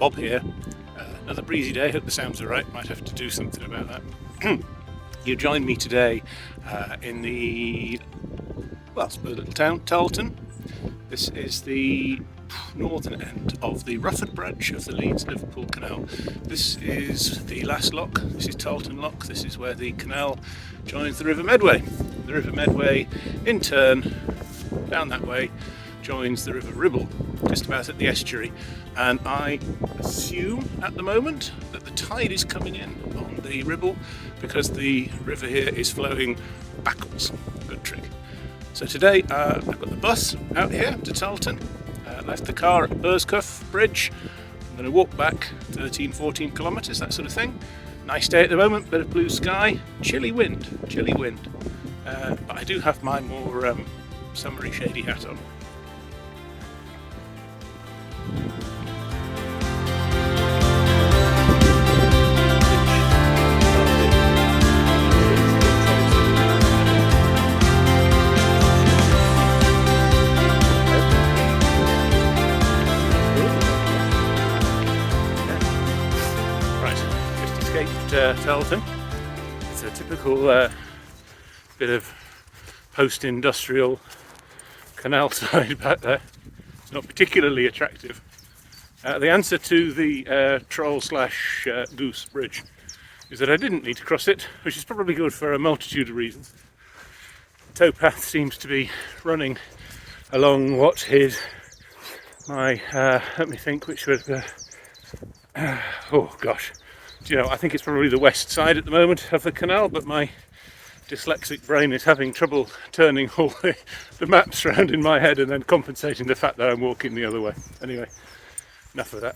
Bob here. Another breezy day, hope the sound's alright, might have to do something about that. You joined me today in the, well, little town, Tarleton. This is the northern end of the Rufford Branch of the Leeds and Liverpool Canal. This is the last lock, this is Tarleton Lock, this is where the canal joins the River Medway. The River Medway, in turn, down that way, joins the River Ribble, just about at the estuary. And I assume at the moment that the tide is coming in on the Ribble because the river here is flowing backwards. Good trick. So today I've got the bus out here to Tarleton. Left the car at Burscuff Bridge. I'm going to walk back 13-14 kilometres, that sort of thing. Nice day at the moment, bit of blue sky, chilly wind. But I do have my more summery shady hat on. Tarleton. It's a typical bit of post-industrial canal side back there. It's not particularly attractive. The answer to the troll/goose bridge is that I didn't need to cross it, which is probably good for a multitude of reasons. The towpath seems to be running along what is my, let me think, which was, oh gosh. You know, I think it's probably the west side at the moment of the canal, but my dyslexic brain is having trouble turning all the maps around in my head and then compensating the fact that I'm walking the other way. Anyway, enough of that.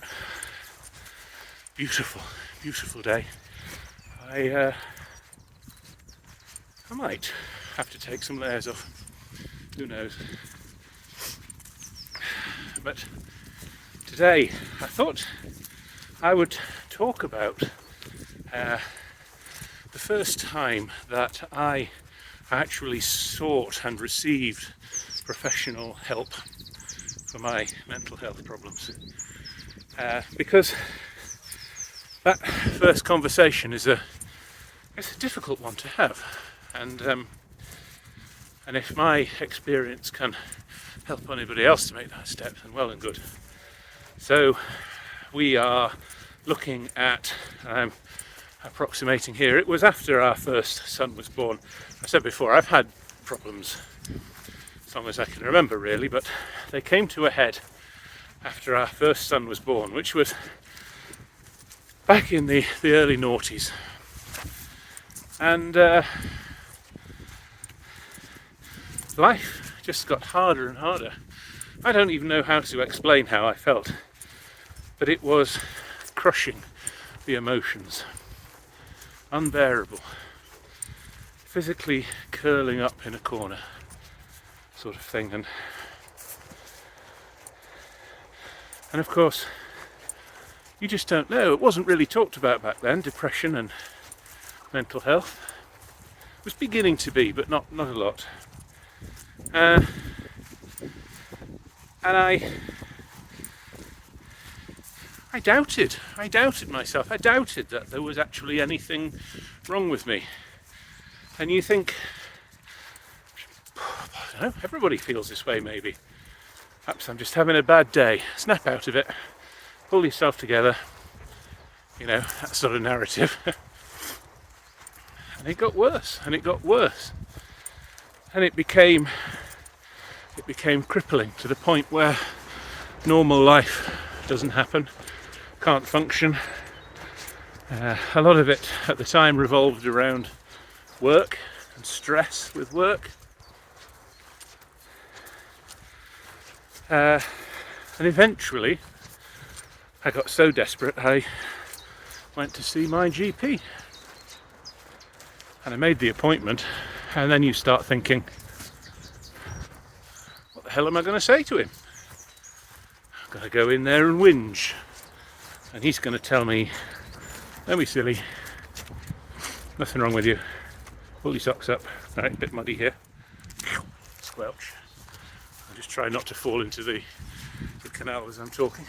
Beautiful day. I might have to take some layers off. Who knows? But today I thought I would talk about the first time that I actually sought and received professional help for my mental health problems. Because that first conversation is it's a difficult one to have, and if my experience can help anybody else to make that step, then well and good. So we are looking at approximating here. It was after our first son was born. I said before, I've had problems as long as I can remember really, but they came to a head after our first son was born, which was back in the early noughties. And life just got harder and harder. I don't even know how to explain how I felt, but it was crushing the emotions, unbearable, physically curling up in a corner sort of thing. And of course you just don't know. It wasn't really talked about back then. Depression and mental health was beginning to be, but not a lot. And I doubted myself. I doubted that there was actually anything wrong with me. And you think, I don't know, everybody feels this way maybe. Perhaps I'm just having a bad day. Snap out of it. Pull yourself together. You know, that sort of narrative. And it got worse, and it got worse. And it became crippling to the point where normal life doesn't happen. Can't function. A lot of it at the time revolved around work and stress with work. And eventually I got so desperate I went to see my GP. And I made the appointment, and then you start thinking, what the hell am I going to say to him? I'm going to go in there and whinge. And he's going to tell me, don't be silly, nothing wrong with you, pull your socks up. Right, a bit muddy here, squelch. I'll just try not to fall into the canal as I'm talking.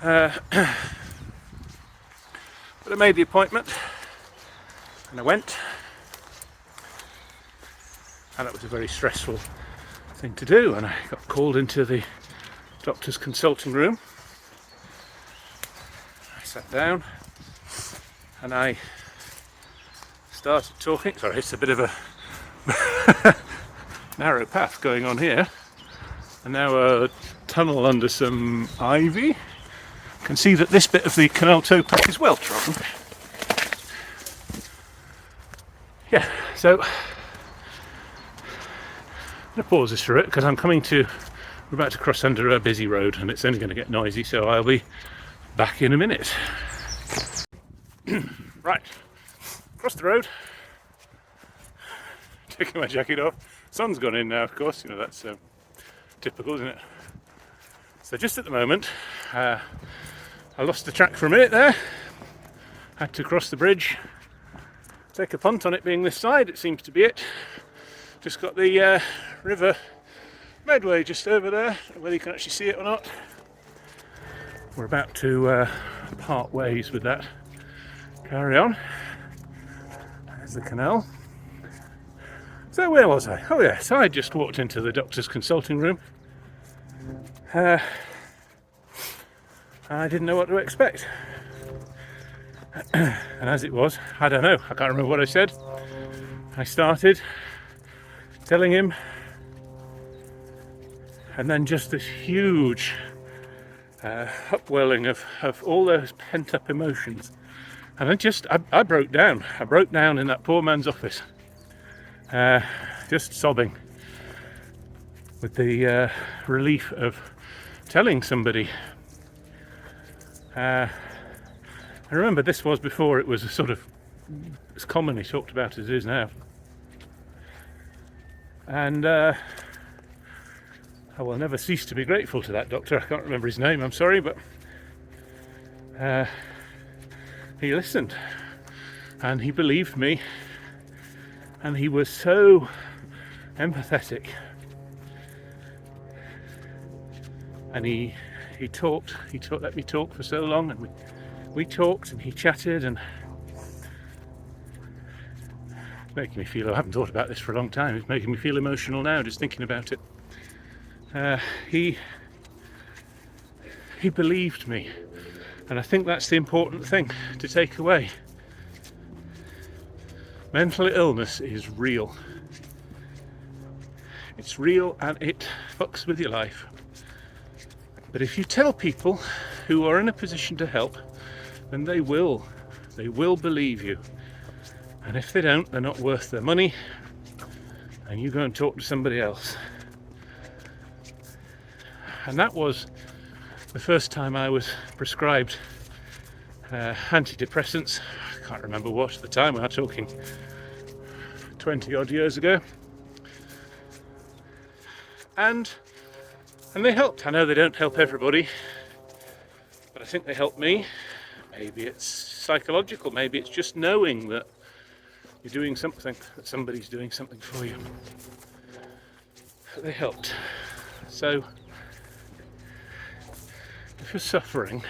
But I made the appointment and I went, and it was a very stressful thing to do, and I got called into the doctor's consulting room. I sat down and I started talking. Sorry, it's a bit of a narrow path going on here, and now a tunnel under some ivy. You can see that this bit of the canal towpath is well trodden. Yeah, so I'm going to pause this for it because we're about to cross under a busy road and it's only going to get noisy, so I'll be back in a minute. Right, across the road, taking my jacket off. Sun's gone in now, of course, you know, that's typical, isn't it? So just at the moment, I lost the track for a minute there, had to cross the bridge, take a punt on it being this side, it seems to be it. Just got the river Medway just over there, whether you can actually see it or not. We're about to part ways with that. Carry on. There's the canal. So where was I? Oh yeah, so I just walked into the doctor's consulting room. I didn't know what to expect. And as it was, I don't know, I can't remember what I said. I started telling him, and then just this huge upwelling of all those pent-up emotions. And I broke down. I broke down in that poor man's office, just sobbing with the relief of telling somebody. I remember this was before it was a sort of as commonly talked about as it is now. And I will never cease to be grateful to that doctor. I can't remember his name, I'm sorry, but he listened and he believed me, and he was so empathetic, and he let me talk for so long, and we talked and he chatted, and it's making me feel, I haven't thought about this for a long time, it's making me feel emotional now just thinking about it. He believed me, and I think that's the important thing to take away. Mental illness is real. It's real and it fucks with your life. But if you tell people who are in a position to help, then they will believe you. And if they don't, they're not worth their money, and you go and talk to somebody else. And that was the first time I was prescribed antidepressants. I can't remember what at the time, we are talking 20 odd years ago. And they helped. I know they don't help everybody, but I think they helped me. Maybe it's psychological, maybe it's just knowing that you're doing something, that somebody's doing something for you. But they helped. So if you're suffering,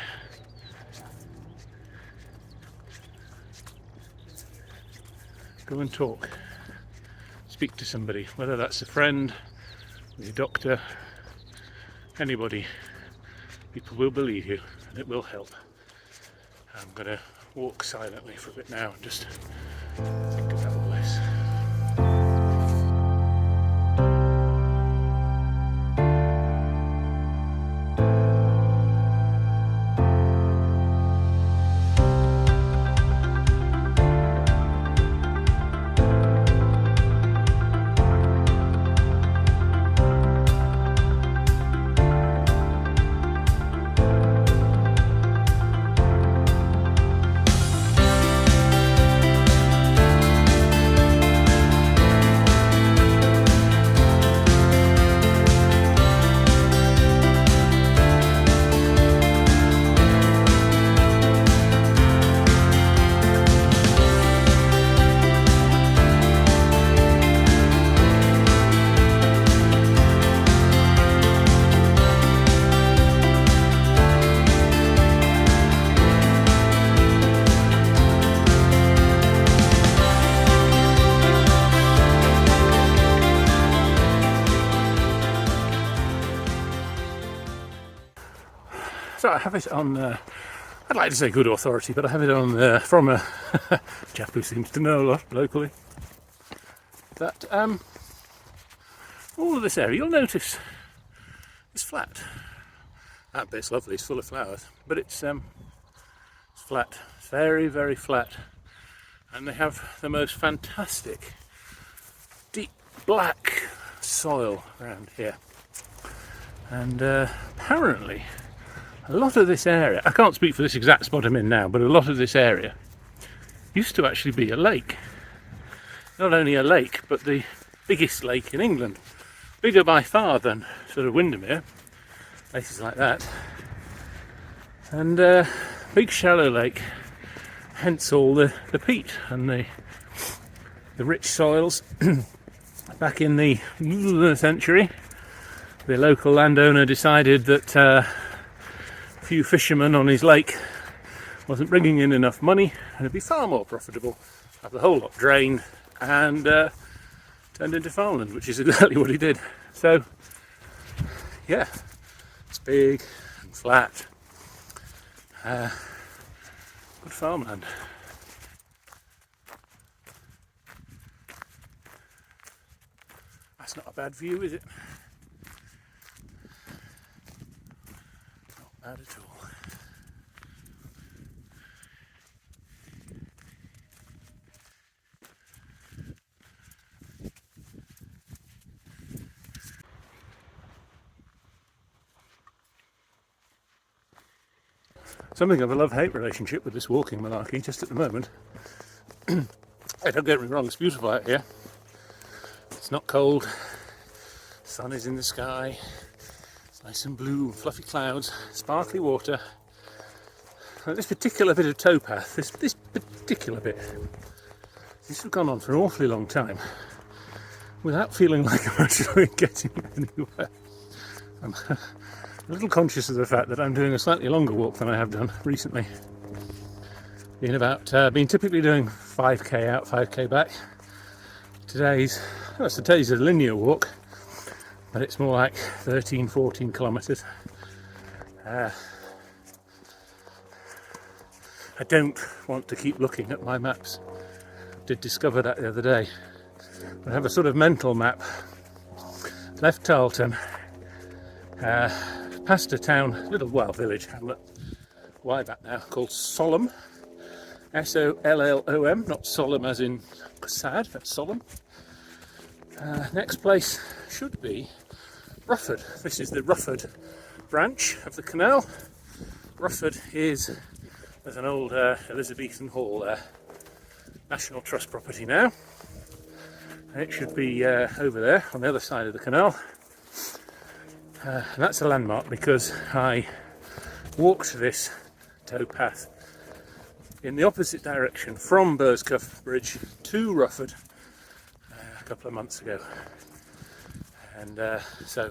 go and talk. Speak to somebody, whether that's a friend, your doctor, anybody. People will believe you and it will help. I'm going to walk silently for a bit now and just think about all this. I have it on, I'd like to say good authority, but I have it on from a chap who seems to know a lot locally, that all of this area, you'll notice, is flat. That bit's lovely, it's full of flowers, but it's flat. It's very, very flat. And they have the most fantastic deep black soil around here. And apparently a lot of this area, I can't speak for this exact spot I'm in now, but a lot of this area used to actually be a lake. Not only a lake, but the biggest lake in England. Bigger by far than sort of Windermere, places like that. And big shallow lake, hence all the peat and the rich soils. Back in the century, the local landowner decided that a few fishermen on his lake wasn't bringing in enough money, and it'd be far more profitable to have the whole lot drained and turned into farmland, which is exactly what he did. So, yeah, it's big and flat, good farmland. That's not a bad view, is it? Not bad at all. Something of a love-hate relationship with this walking malarkey just at the moment. Hey, don't get me wrong, it's beautiful out here. It's not cold, the sun is in the sky, it's nice and blue, fluffy clouds, sparkly water. Now, this particular bit of towpath, this particular bit, seems to have gone on for an awfully long time without feeling like I'm actually getting anywhere. I'm a little conscious of the fact that I'm doing a slightly longer walk than I have done recently. Been typically doing 5k out, 5k back. Today's a linear walk, but it's more like 13, 14 kilometres. I don't want to keep looking at my maps. Did discover that the other day. I have a sort of mental map. Left Tarleton, past a town, village hamlet, way back now, called Sollum. S-O-L-L-O-M, not solemn as in sad, but solemn. Next place should be Rufford. This is the Rufford Branch of the canal. Rufford is, there's an old Elizabethan hall there, National Trust property now. And it should be over there on the other side of the canal. And that's a landmark because I walked this towpath in the opposite direction from Burscough Bridge to Rufford a couple of months ago. And so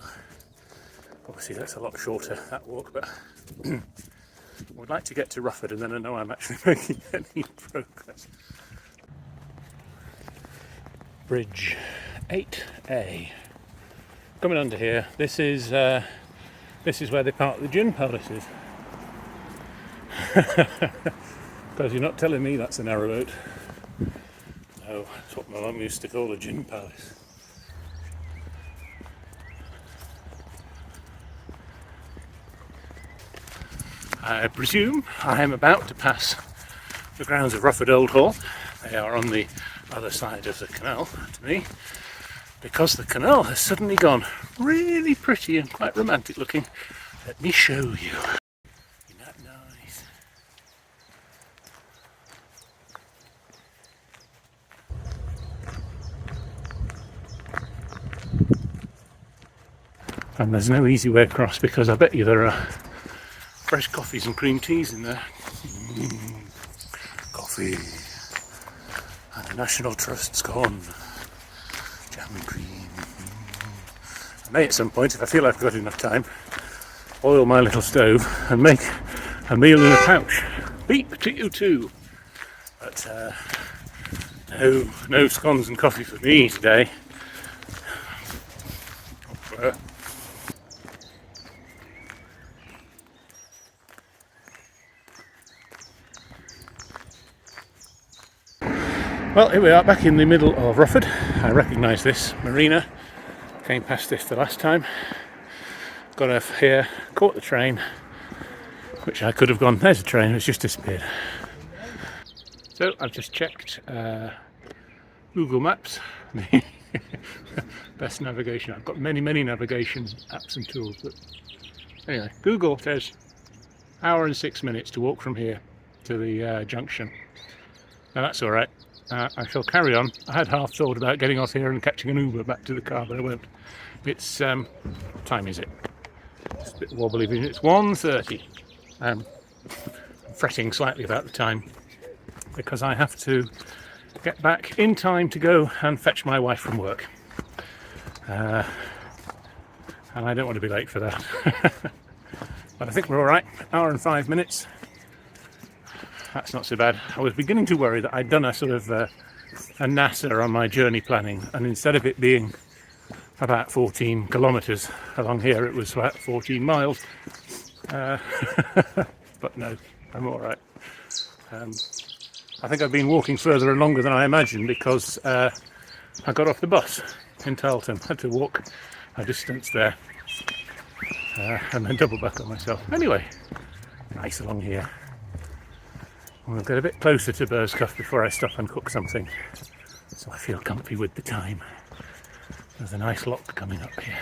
obviously that's a lot shorter, that walk, but I would like to get to Rufford and then I know I'm actually making any progress. Bridge 8A. Coming under here, this is where they park the gin palaces. Because you're not telling me that's a narrowboat. No, that's what my mum used to call a gin palace. I presume I am about to pass the grounds of Rufford Old Hall. They are on the other side of the canal to me, because the canal has suddenly gone really pretty and quite romantic looking. Let me show you. Isn't that nice? And there's no easy way across because I bet you there are fresh coffees and cream teas in there. Coffee and a National Trust scone. Jam and cream. I may at some point, if I feel I've got enough time, oil my little stove and make a meal in a pouch. Beep to you too. But no scones and coffee for me today. Well, here we are back in the middle of Rufford. I recognise this marina. Came past this the last time. Got off here, caught the train, which I could have gone. There's a train, it's just disappeared. So I've just checked Google Maps. Best navigation. I've got many navigation apps and tools, but anyway, Google says hour and 6 minutes to walk from here to the junction. Now that's all right. I shall carry on. I had half thought about getting off here and catching an Uber back to the car, but I won't. It's what time is it? It's a bit wobbly. It's 1:30. I'm fretting slightly about the time because I have to get back in time to go and fetch my wife from work, and I don't want to be late for that. But I think we're all right. Hour and 5 minutes. That's not so bad. I was beginning to worry that I'd done a sort of a NASA on my journey planning, and instead of it being about 14 kilometres along here, it was about 14 miles. But no, I'm all right. I think I've been walking further and longer than I imagined because I got off the bus in Tarleton. Had to walk a distance there and then double back on myself. Anyway, nice along here. We'll get a bit closer to Burscough before I stop and cook something, so I feel comfy with the time. There's a nice lock coming up here.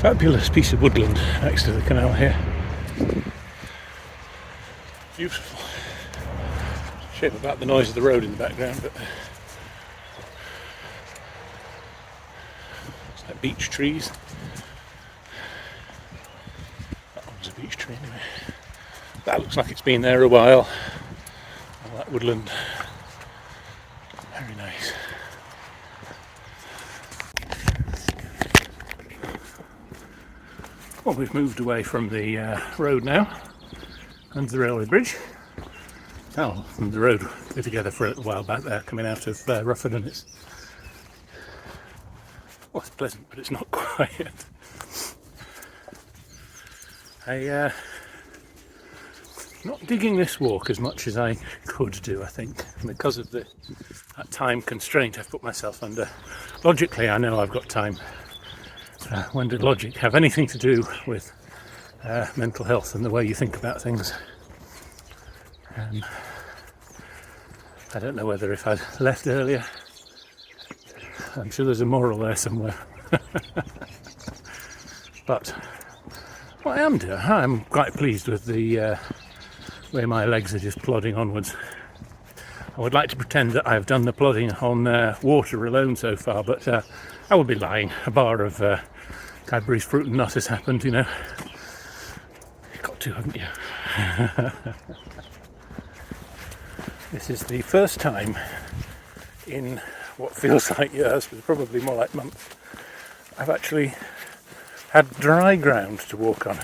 Fabulous piece of woodland next to the canal here. Beautiful. Shame about the noise of the road in the background, but it's like beech trees. That one's a beech tree anyway. That looks like it's been there a while. All that woodland. Very nice. Well, we've moved away from the road now and the railway bridge. Oh, and the road we were together for a little while back there, coming out of Rufford, and it's pleasant, but it's not quiet. Not digging this walk as much as I could do, I think, because of that time constraint I've put myself under. Logically, I know I've got time. When did logic have anything to do with mental health and the way you think about things? I don't know whether if I'd left earlier, I'm sure there's a moral there somewhere. But what I am doing, I'm quite pleased with the way my legs are just plodding onwards. I would like to pretend that I've done the plodding on water alone so far, but I would be lying. A bar of Cadbury's Fruit and Nut has happened, you know. You've got to, haven't you? This is the first time in what feels like years, but probably more like months, I've actually had dry ground to walk on.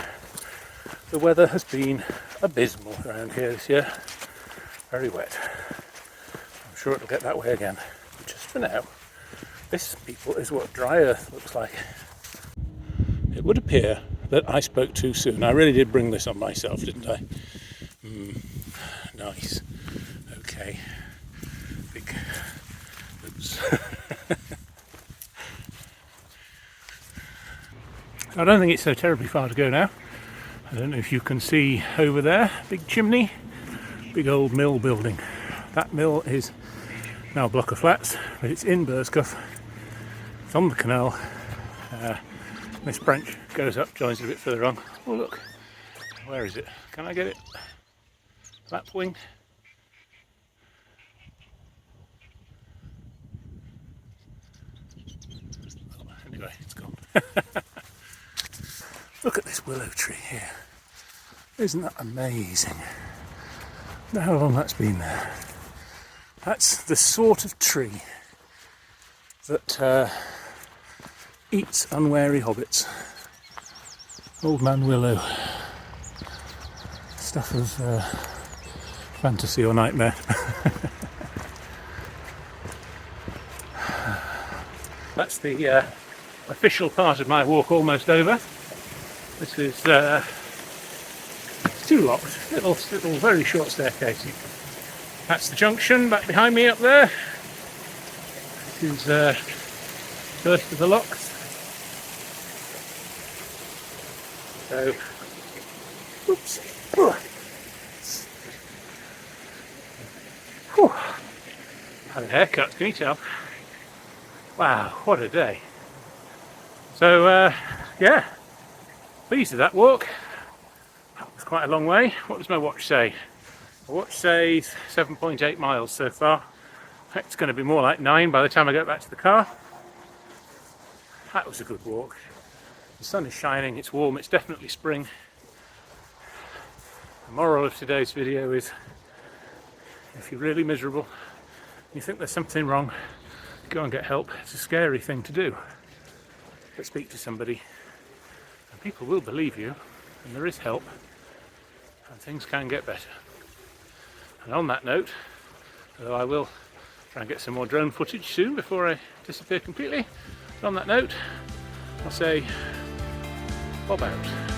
The weather has been abysmal around here this year. Very wet. I'm sure it'll get that way again. But just for now, this, people, is what dry earth looks like. It would appear that I spoke too soon. I really did bring this on myself, didn't I? Nice. Okay. Big. Oops. I don't think it's so terribly far to go now. I don't know if you can see over there, big chimney, big old mill building. That mill is now a block of flats, but it's in Burscough. It's on the canal. This branch goes up, joins it a bit further on. Oh look, Where is it? Can I get it? Lapwing? Oh, anyway, it's gone. Look at this willow tree here. Isn't that amazing? I wonder how long that's been there. That's the sort of tree that eats unwary hobbits. Old Man Willow. Stuff of fantasy or nightmare. That's the official part of my walk almost over. This is it's 2 locked, little very short staircase. That's the junction back behind me up there. This is first of the locks. So, oops. Whew. Had a haircut, can you tell? Wow, what a day. So, yeah, pleased with that walk. That was quite a long way. What does my watch say? My watch says 7.8 miles so far. It's going to be more like 9 by the time I get back to the car. That was a good walk. The sun is shining, it's warm, it's definitely spring. The moral of today's video is, if you're really miserable, you think there's something wrong, go and get help. It's a scary thing to do. But speak to somebody, and people will believe you, and there is help, and things can get better. And on that note, although I will try and get some more drone footage soon before I disappear completely, but on that note, I'll say, bob out.